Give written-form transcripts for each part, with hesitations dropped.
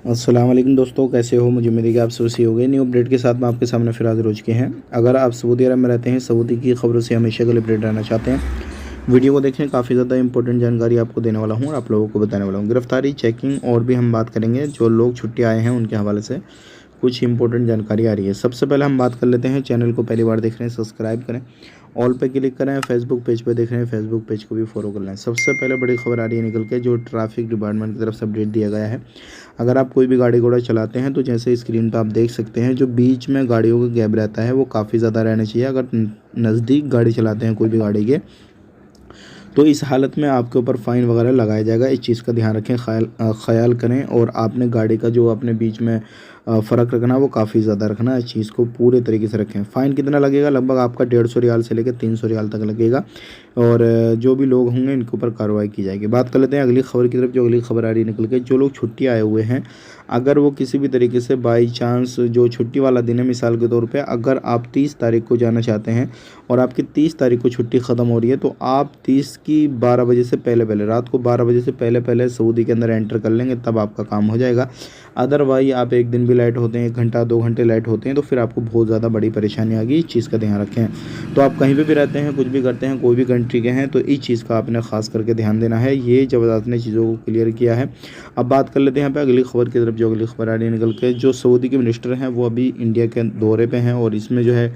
अस्सलाम वालेकुम दोस्तों, कैसे हो? मुझे उम्मीद है कि आप सब सही हो गए। न्यू अपडेट के साथ मैं आपके सामने फिर हाज़िर हो चुके हैं। अगर आप सऊदी अरब में रहते हैं, सऊदी की खबरों से हमेशा के लिए अपडेट रहना चाहते हैं, वीडियो को देखें। काफ़ी ज़्यादा इंपॉर्टेंट जानकारी आपको देने वाला हूँ और आप लोगों को बताने वाला हूँ। गिरफ्तारी, चेकिंग और भी हम बात करेंगे। जो लोग छुट्टी आए हैं उनके हवाले से कुछ इंपॉर्टेंट जानकारी आ रही है। सबसे पहले हम बात कर लेते हैं, चैनल को पहली बार देख रहे हैं सब्सक्राइब करें, ऑल पे क्लिक करें। फेसबुक पेज पे देख रहे हैं, फेसबुक पेज को भी फॉलो कर लें। सबसे पहले बड़ी खबर आ रही है निकल के, जो ट्रैफिक डिपार्टमेंट की तरफ से अपडेट दिया गया है। अगर आप कोई भी गाड़ी घोड़ा चलाते हैं तो जैसे स्क्रीन पर आप देख सकते हैं, जो बीच में गाड़ियों का गैप रहता है वो काफ़ी ज़्यादा रहना चाहिए। अगर नज़दीक गाड़ी चलाते हैं कोई भी गाड़ी के, तो इस हालत में आपके ऊपर फ़ाइन वगैरह लगाया जाएगा। इस चीज़ का ध्यान रखें, ख़याल करें। और आपने गाड़ी का जो अपने बीच में फ़र्क रखना वो काफ़ी ज़्यादा रखना। इस चीज़ को पूरे तरीके से रखें। फ़ाइन कितना लगेगा? लगभग आपका 150 रियाल से लेकर 300 रियाल तक लगेगा। और जो भी लोग होंगे इनके ऊपर कार्रवाई की जाएगी। बात कर लेते हैं अगली खबर की तरफ। जो अगली खबर आ रही है निकल के, जो लोग छुट्टी आए हुए हैं, अगर वो किसी भी तरीके से बाई चांस जो छुट्टी वाला दिन है, मिसाल के तौर पे अगर आप 30 तारीख को जाना चाहते हैं और आपकी 30 तारीख को छुट्टी ख़त्म हो रही है, तो आप 30 की 12 बजे से पहले रात को 12 बजे से पहले सऊदी के अंदर एंटर कर लेंगे, तब आपका काम हो जाएगा। अदरवाइज आप एक दिन भी लेट होते हैं, 1 घंटा 2 घंटे लेट होते हैं, तो फिर आपको बहुत ज़्यादा बड़ी परेशानी आएगी। इस चीज़ का ध्यान रखें। तो आप कहीं पे भी रहते हैं, कुछ भी करते हैं, कोई भी कंट्री के हैं, तो इस चीज़ का आपने ख़ास करके ध्यान देना है। ये ज़बरदस्त ने चीज़ों को क्लियर किया है। अब बात कर लेते हैं यहाँ पे अगली खबर की तरफ। जो अगली खबर आ रही है निकल के, जो सऊदी के मिनिस्टर हैं वो अभी इंडिया के दौरे पे हैं, और इसमें जो है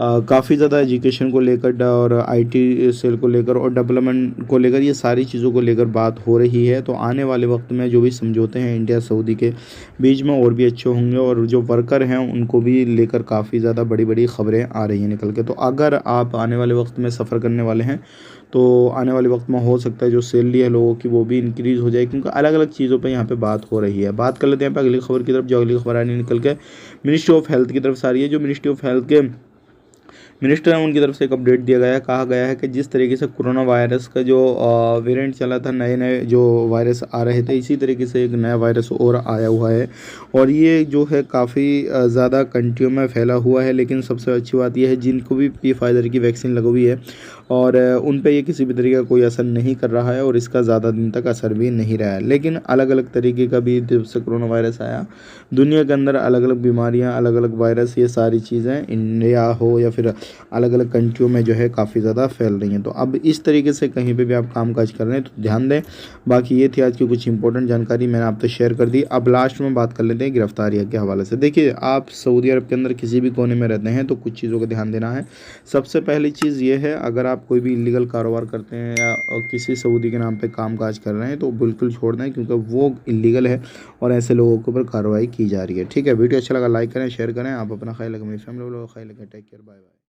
काफ़ी ज़्यादा एजुकेशन को लेकर और आईटी सेल को लेकर और डेवलपमेंट को लेकर, ये सारी चीज़ों को लेकर बात हो रही है। तो आने वाले वक्त में जो भी समझौते हैं इंडिया सऊदी के बीच में और भी अच्छे होंगे, और जो वर्कर हैं उनको भी लेकर काफ़ी ज़्यादा बड़ी बड़ी खबरें आ रही हैं निकल के। तो अगर आप आने वाले वक्त में सफ़र करने वाले हैं, तो आने वाले वक्त में हो सकता है जो सैलरी है लोगों की वो भी इंक्रीज़ हो जाए, क्योंकि अलग अलग चीज़ों पे यहाँ पे बात हो रही है। बात कर लेते हैं यहाँ पे अगली खबर की तरफ। जो अगली खबर आ रही है निकल के, मिनिस्ट्री ऑफ हेल्थ की तरफ से आ रही है। जो मिनिस्ट्री ऑफ हेल्थ के मिनिस्टर हैं उनकी तरफ से एक अपडेट दिया गया है। कहा गया है कि जिस तरीके से कोरोना वायरस का जो वेरिएंट चला था, नए नए जो वायरस आ रहे थे, इसी तरीके से एक नया वायरस और आया हुआ है, और ये जो है काफ़ी ज़्यादा कंट्रियों में फैला हुआ है। लेकिन सबसे अच्छी बात यह है, जिनको भी फाइज़र की वैक्सीन लगी हुई है और उन पे ये किसी भी तरीके का कोई असर नहीं कर रहा है, और इसका ज़्यादा दिन तक असर भी नहीं रहा है। लेकिन अलग अलग तरीके का भी, जब से कोरोना वायरस आया, दुनिया के अंदर अलग अलग बीमारियां, अलग अलग वायरस, ये सारी चीज़ें इंडिया हो या फिर अलग अलग कंट्रियों में जो है काफ़ी ज़्यादा फैल रही हैं। तो अब इस तरीके से कहीं पे भी आप काम काज कर रहे हैं तो ध्यान दें। बाकी ये थी आज की कुछ इंपॉर्टेंट जानकारी, मैंने आपसे शेयर कर दी। अब लास्ट में बात कर लेते हैं गिरफ्तारी के हवाले से। देखिए, आप सऊदी अरब के अंदर किसी भी कोने में रहते हैं तो कुछ चीज़ों का ध्यान देना है। सबसे पहली चीज़ ये है, अगर आप कोई भी इलीगल कारोबार करते हैं या किसी सऊदी के नाम पे काम काज कर रहे हैं, तो बिल्कुल छोड़ दें, क्योंकि वो इलीगल है और ऐसे लोगों के ऊपर कार्रवाई की जा रही है। ठीक है, वीडियो अच्छा लगा लाइक करें, शेयर करें। आप अपना ख्याल रखें, मेरी फैमिली लोग ख्याल रखें। Take care, bye bye.